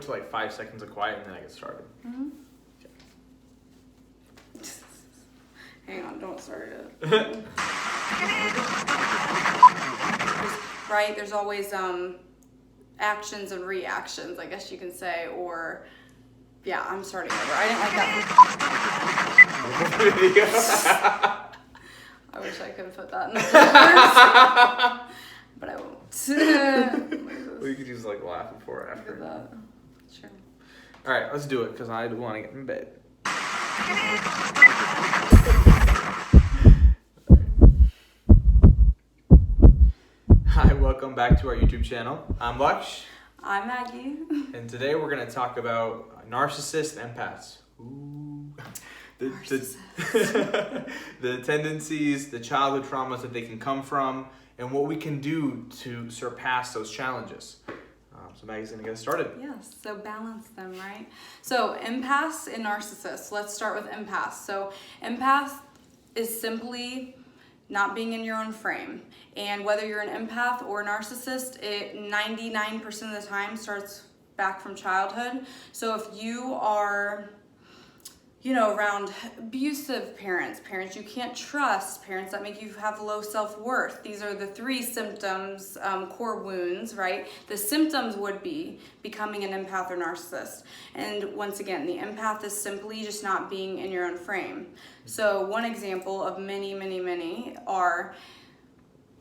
to like 5 seconds of quiet and then I get started. Mm-hmm. Okay. Hang on, don't start it. Right, there's always actions and reactions, I guess you can say, or yeah, I'm starting over. I didn't like that. I wish I could put that in the first, but I won't. We could just like laugh before or after. That. Sure. All right, let's do it because I want to get in bed. Hi, welcome back to our YouTube channel. I'm Laksh. I'm Maggie. And today we're going to talk about narcissists and empaths. Ooh. The tendencies, the childhood traumas that they can come from, and what we can do to surpass those challenges. So Maggie's going to get us started. Yes, so balance them, right? So empaths and narcissists. Let's start with empaths. So empath is simply not being in your own frame. And whether you're an empath or a narcissist, it 99% of the time starts back from childhood. So if you are, around abusive parents you can't trust, parents that make you have low self-worth. These are the 3 symptoms, core wounds, right? The symptoms would be becoming an empath or narcissist. And once again, the empath is simply just not being in your own frame. So one example of many are,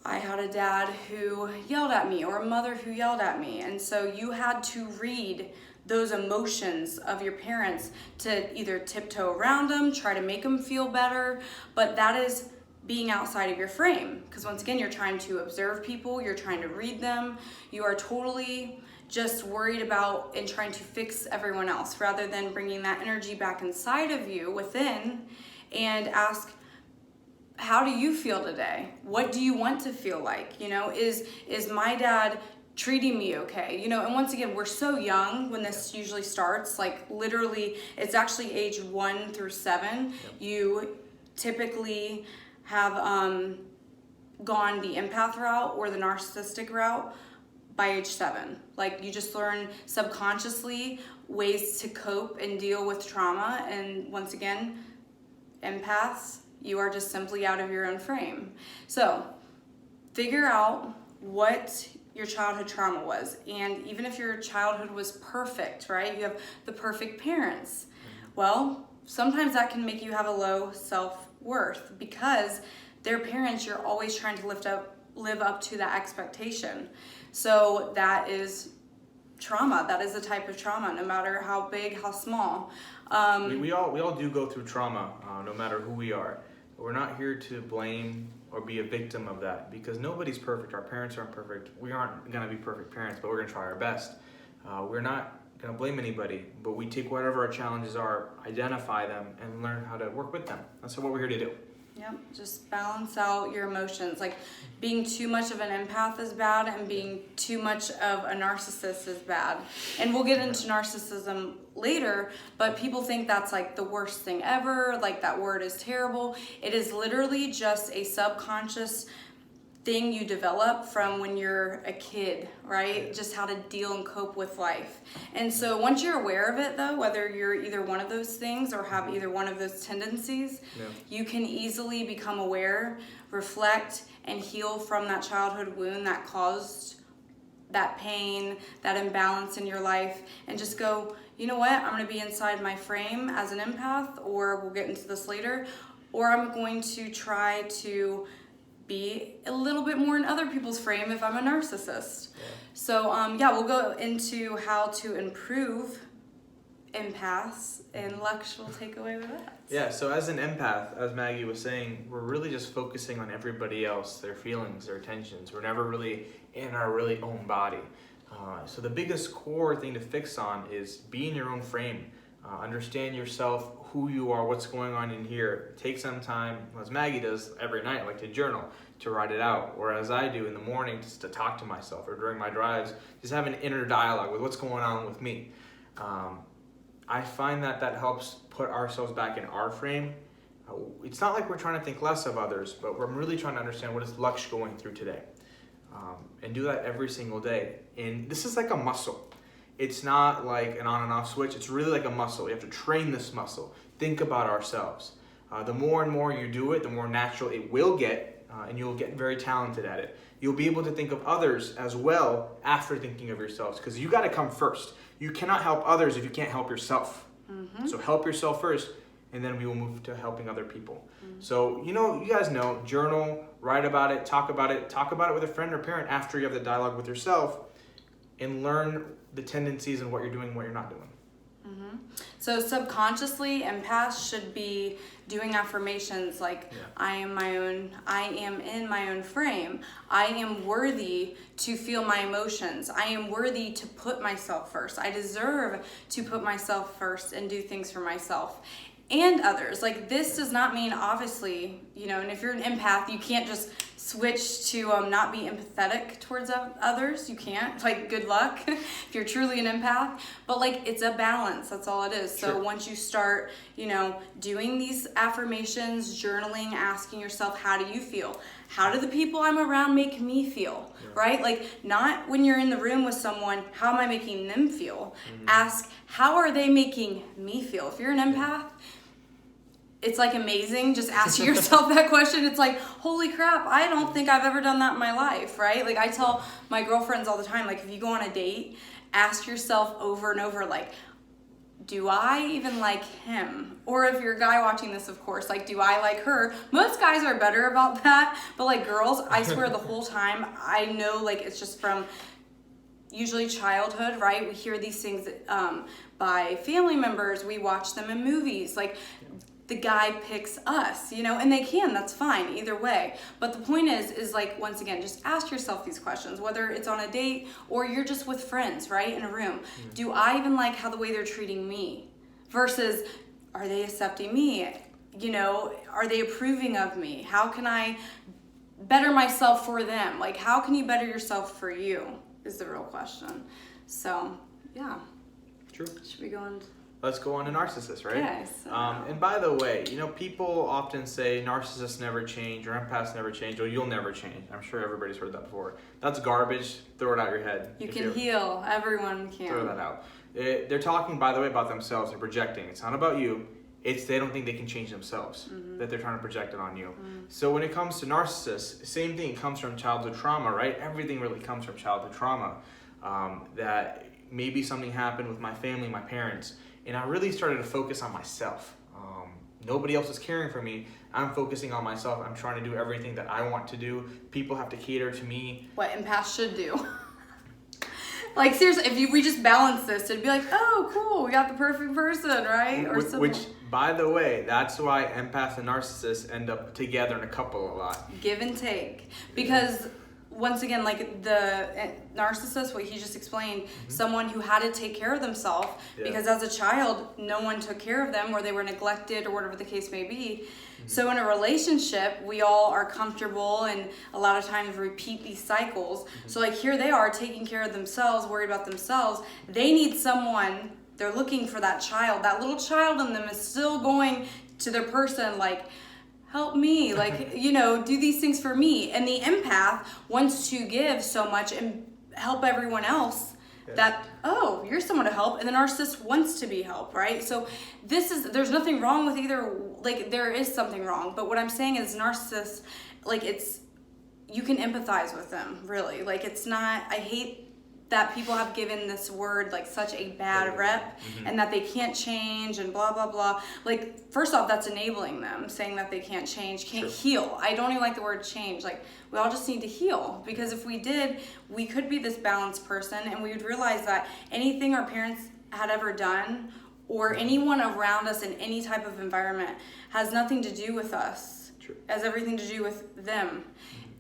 I had a dad who yelled at me or a mother who yelled at me. And so you had to read those emotions of your parents to either tiptoe around them, try to make them feel better, but that is being outside of your frame. Because once again, you're trying to observe people, you're trying to read them, you are totally just worried about and trying to fix everyone else rather than bringing that energy back inside of you within and ask, how do you feel today? What do you want to feel like? Is my dad treating me okay? And once again, we're so young when this usually starts, like literally it's actually age 1 through 7. Yep. You typically have gone the empath route or the narcissistic route by age 7. Like you just learn subconsciously ways to cope and deal with trauma. And once again, empaths, you are just simply out of your own frame. So figure out what your childhood trauma was. And even if your childhood was perfect, right? You have the perfect parents. Well, sometimes that can make you have a low self-worth because their parents, you're always trying to live up to that expectation. So that is trauma. That is a type of trauma, no matter how big, how small. We all do go through trauma, no matter who we are. We're not here to blame or be a victim of that because nobody's perfect. Our parents aren't perfect. We aren't going to be perfect parents, but we're going to try our best. We're not going to blame anybody, but we take whatever our challenges are, identify them, and learn how to work with them. That's what we're here to do. Yep, just balance out your emotions. Like being too much of an empath is bad and being too much of a narcissist is bad. And we'll get into narcissism later, but people think that's like the worst thing ever, like that word is terrible. It is literally just a subconscious thing you develop from when you're a kid, right? Just how to deal and cope with life. And so once you're aware of it though, whether you're either one of those things or have either one of those tendencies, you can easily become aware, reflect, and heal from that childhood wound that caused that pain, that imbalance in your life, and just go, you know what, I'm gonna be inside my frame as an empath, or we'll get into this later, or I'm going to try to be a little bit more in other people's frame if I'm a narcissist. Yeah. So we'll go into how to improve empaths, and Laksh will take away with that. Yeah, so as an empath, as Maggie was saying, we're really just focusing on everybody else, their feelings, their tensions. We're never really in our really own body. So the biggest core thing to fix on is be in your own frame. Understand yourself, who you are, what's going on in here. Take some time, as Maggie does every night, like to journal, to write it out. Or as I do in the morning, just to talk to myself, or during my drives, just have an inner dialogue with what's going on with me. I find that helps put ourselves back in our frame. It's not like we're trying to think less of others, but we're really trying to understand what is Laksh going through today. And do that every single day. And this is like a muscle. It's not like an on and off switch. It's really like a muscle. You have to train this muscle. Think about ourselves. The more and more you do it, the more natural it will get, and you'll get very talented at it. You'll be able to think of others as well after thinking of yourselves, because you got to come first. You cannot help others if you can't help yourself. So help yourself first, and then we will move to helping other people. So, you guys know, journal, write about it, talk about it with a friend or parent after you have the dialogue with yourself, and learn the tendencies and what you're doing and what you're not doing. So subconsciously, empaths should be doing affirmations like, I am in my own frame. I am worthy to feel my emotions. I am worthy to put myself first. I deserve to put myself first and do things for myself and others. Like, this does not mean, obviously, and if you're an empath, you can't just switch to not be empathetic towards others. You can't. Like, good luck if you're truly an empath. But like, it's a balance. That's all it is. So once you start, doing these affirmations, journaling, asking yourself, how do you feel? How do the people I'm around make me feel? Right? Like, not when you're in the room with someone, how am I making them feel? Ask, how are they making me feel? If you're an empath, it's like amazing just asking yourself that question. It's like, holy crap, I don't think I've ever done that in my life, right? Like, I tell my girlfriends all the time, like, if you go on a date, ask yourself over and over, like, do I even like him? Or if you're a guy watching this, of course, like, do I like her? Most guys are better about that, but like, girls, I swear the whole time, I know, like, it's just from usually childhood, right? We hear these things by family members. We watch them in movies. Like, the guy picks us, and they can, that's fine, either way. But the point is like, once again, just ask yourself these questions, whether it's on a date or you're just with friends, right, in a room. Do I even like how the way they're treating me? Versus, are they accepting me? Are they approving of me? How can I better myself for them? Like, how can you better yourself for you is the real question. So, yeah. True. Should we go on? Let's go on to narcissists, right? Yes. And by the way, people often say narcissists never change or empaths never change or you'll never change. I'm sure everybody's heard that before. That's garbage. Throw it out your head. You can heal. Everyone can. Throw that out. They're talking, by the way, about themselves. They're projecting. It's not about you. It's they don't think they can change themselves, that they're trying to project it on you. So when it comes to narcissists, same thing. It comes from childhood trauma, right? Everything really comes from childhood trauma. That maybe something happened with my family, my parents, and I really started to focus on myself. Nobody else is caring for me. I'm focusing on myself. I'm trying to do everything that I want to do. People have to cater to me. What empaths should do. Like, seriously, if we just balance this, it'd be like, oh, cool, we got the perfect person, right? Or something. Which, by the way, that's why empaths and narcissists end up together in a couple a lot. Give and take. Because once again, like the narcissist, what he just explained, someone who had to take care of themselves because as a child, no one took care of them or they were neglected or whatever the case may be. So in a relationship, we all are comfortable and a lot of times repeat these cycles. So like here they are taking care of themselves, worried about themselves. They need someone, they're looking for that child. That little child in them is still going to their person like, help me, like, do these things for me. And the empath wants to give so much and help everyone else that, oh, you're someone to help. And the narcissist wants to be helped, right? So there's nothing wrong with either, like there is something wrong. But what I'm saying is narcissists, like you can empathize with them, really. Like it's not, I hate that people have given this word like such a bad rep and that they can't change and blah, blah, blah. Like, first off, that's enabling them, saying that they can't change, can't heal. I don't even like the word change. Like, we all just need to heal because if we did, we could be this balanced person and we would realize that anything our parents had ever done or anyone around us in any type of environment has nothing to do with us. It has everything to do with them.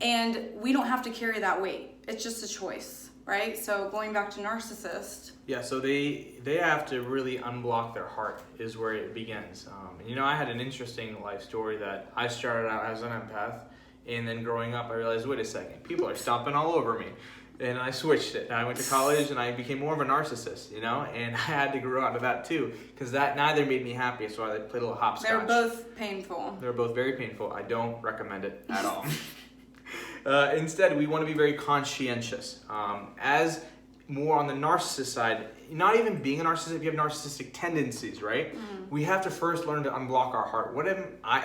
And we don't have to carry that weight. It's just a choice. Right? So going back to narcissist. Yeah, so they have to really unblock their heart is where it begins. And I had an interesting life story that I started out as an empath, and then growing up I realized, wait a second, people are stomping all over me. And I switched it. I went to college and I became more of a narcissist, and I had to grow out of that too, because that neither made me happy, so I played a little hopscotch. They're both painful. They're both very painful. I don't recommend it at all. Instead, we want to be very conscientious. As more on the narcissist side, not even being a narcissist, if you have narcissistic tendencies, right? We have to first learn to unblock our heart.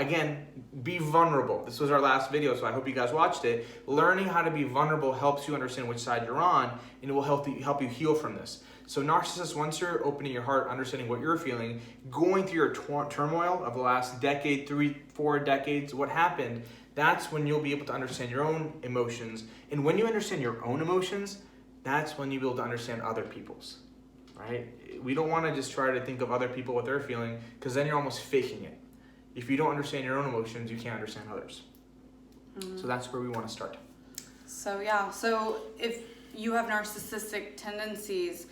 Again, be vulnerable. This was our last video, so I hope you guys watched it. Learning how to be vulnerable helps you understand which side you're on, and it will help you heal from this. So narcissists, once you're opening your heart, understanding what you're feeling, going through your turmoil of the last decade, 3-4 decades, what happened, that's when you'll be able to understand your own emotions. And when you understand your own emotions, that's when you'll be able to understand other people's, right? We don't want to just try to think of other people, what they're feeling, because then you're almost faking it. If you don't understand your own emotions, you can't understand others. So that's where we want to start. So if you have narcissistic tendencies,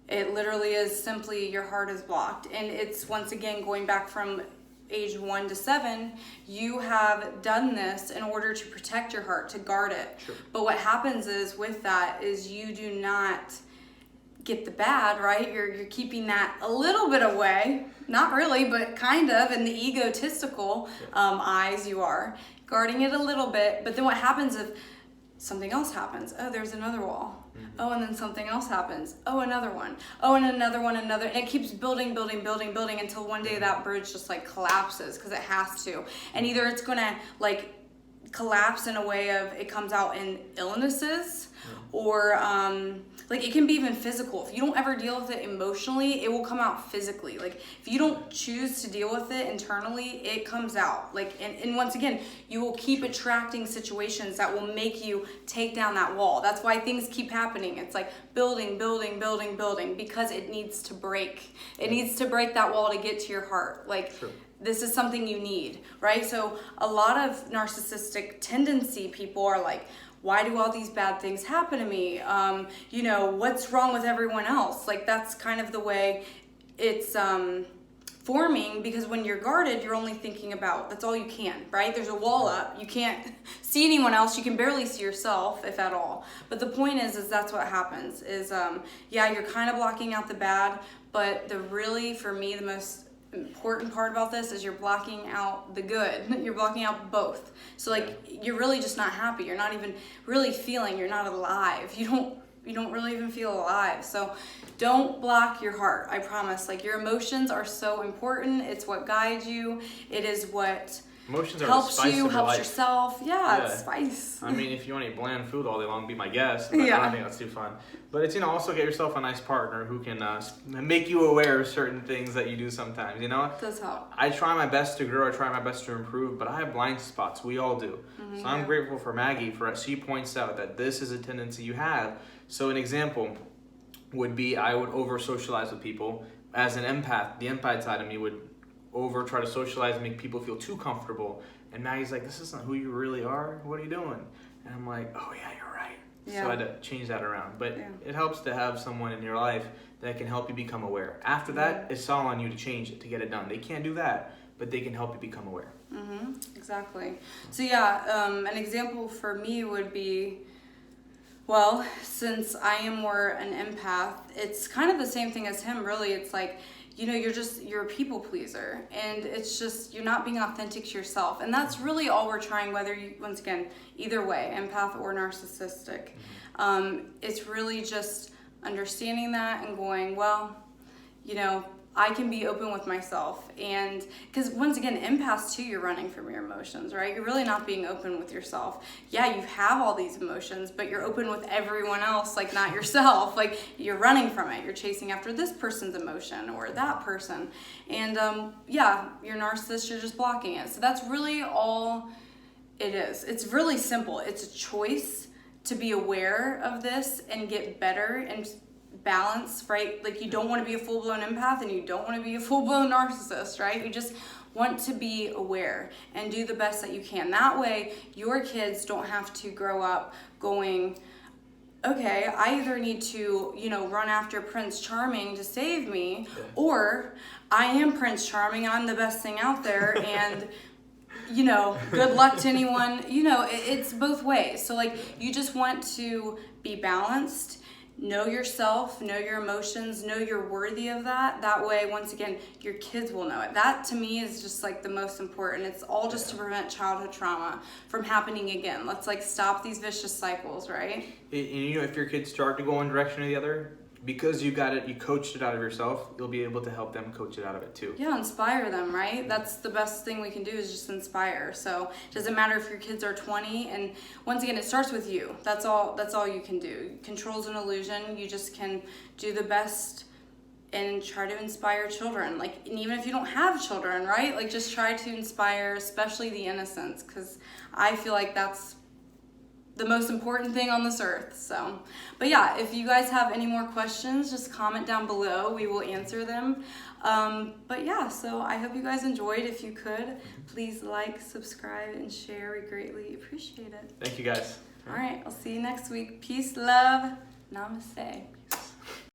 it literally is simply your heart is blocked. And it's, once again, going back from age 1 to 7, you have done this in order to protect your heart, to guard it. Sure. But what happens is with that is you do not get the bad, right? You're keeping that a little bit away, not really, but kind of, in the egotistical eyes you are guarding it a little bit. But then what happens if something else happens? Oh, there's another wall. Oh, and then something else happens. Oh, another one. Oh, and another one, another. And it keeps building until one day that bridge just like collapses, because it has to. And either it's gonna like collapse in a way of it comes out in illnesses, or like it can be even physical. If you don't ever deal with it emotionally, it will come out physically. Like if you don't choose to deal with it internally, it comes out. Like and once again, you will keep attracting situations that will make you take down that wall. That's why things keep happening. It's like building, because it needs to break. It needs to break that wall to get to your heart. Like this is something you need, right? So a lot of narcissistic tendency people are like, why do all these bad things happen to me? What's wrong with everyone else? Like that's kind of the way it's forming, because when you're guarded, you're only thinking about, that's all you can, right? There's a wall up. You can't see anyone else. You can barely see yourself, if at all. But the point is that's what happens is, you're kind of blocking out the bad, but for me, the most important part about this is you're blocking out the good. You're blocking out both. So like you're really just not happy. You're not even really feeling. You're not alive. You don't really even feel alive. So don't block your heart. I promise. Like your emotions are so important. It's what guides you. It is what emotions helps you, helps life. Yourself. Yeah, it's spice. I mean, if you want to eat bland food all day long, be my guest. But I don't think that's too fun. But it's, also get yourself a nice partner who can make you aware of certain things that you do sometimes, It does help. I try my best to grow. I try my best to improve, but I have blind spots. We all do. So I'm grateful for Maggie she points out that this is a tendency you have. So an example would be I would over-socialize with people. As an empath, the empath side of me would try to socialize and make people feel too comfortable. And Maggie's like, this isn't who you really are. What are you doing? And I'm like, oh yeah, you're right. So I had to change that around. But it helps to have someone in your life that can help you become aware. After that, it's all on you to change it, to get it done. They can't do that, but they can help you become aware. Exactly. So an example for me would be, well, since I am more an empath, it's kind of the same thing as him, really. It's like, you're a people pleaser, and it's just, you're not being authentic to yourself. And that's really all we're trying, whether you, once again, either way, empath or narcissistic. It's really just understanding that and going, well, I can be open with myself. And because once again, empaths too, you're running from your emotions, right? You're really not being open with yourself. Yeah, you have all these emotions, but you're open with everyone else, like not yourself. Like you're running from it. You're chasing after this person's emotion or that person. And you're narcissist, you're just blocking it. So that's really all it is. It's really simple. It's a choice to be aware of this and get better and balance, right? Like you don't want to be a full-blown empath and you don't want to be a full-blown narcissist, right? You just want to be aware and do the best that you can. That way your kids don't have to grow up going, okay, I either need to, run after Prince Charming to save me, or I am Prince Charming and I'm the best thing out there and good luck to anyone. It's both ways. So like you just want to be balanced, know yourself, know your emotions, know you're worthy of that. That way, once again, your kids will know it. That to me is just like the most important. It's all just to prevent childhood trauma from happening again. Let's like stop these vicious cycles, right? And you know, if your kids start to go one direction or the other, because you got it, you coached it out of yourself, you'll be able to help them coach it out of it too. Yeah, inspire them, right? That's the best thing we can do is just inspire. So it doesn't matter if your kids are 20, and once again, it starts with you. That's all you can do. Control's an illusion. You just can do the best and try to inspire children. Like, and even if you don't have children, right? Like, just try to inspire, especially the innocents, because I feel like that's the most important thing on this earth. So, but yeah, if you guys have any more questions, just comment down below. We will answer them. But yeah, so I hope you guys enjoyed. If you could, please like, subscribe, and share. We greatly appreciate it. Thank you guys. All right, I'll see you next week. Peace, love, namaste.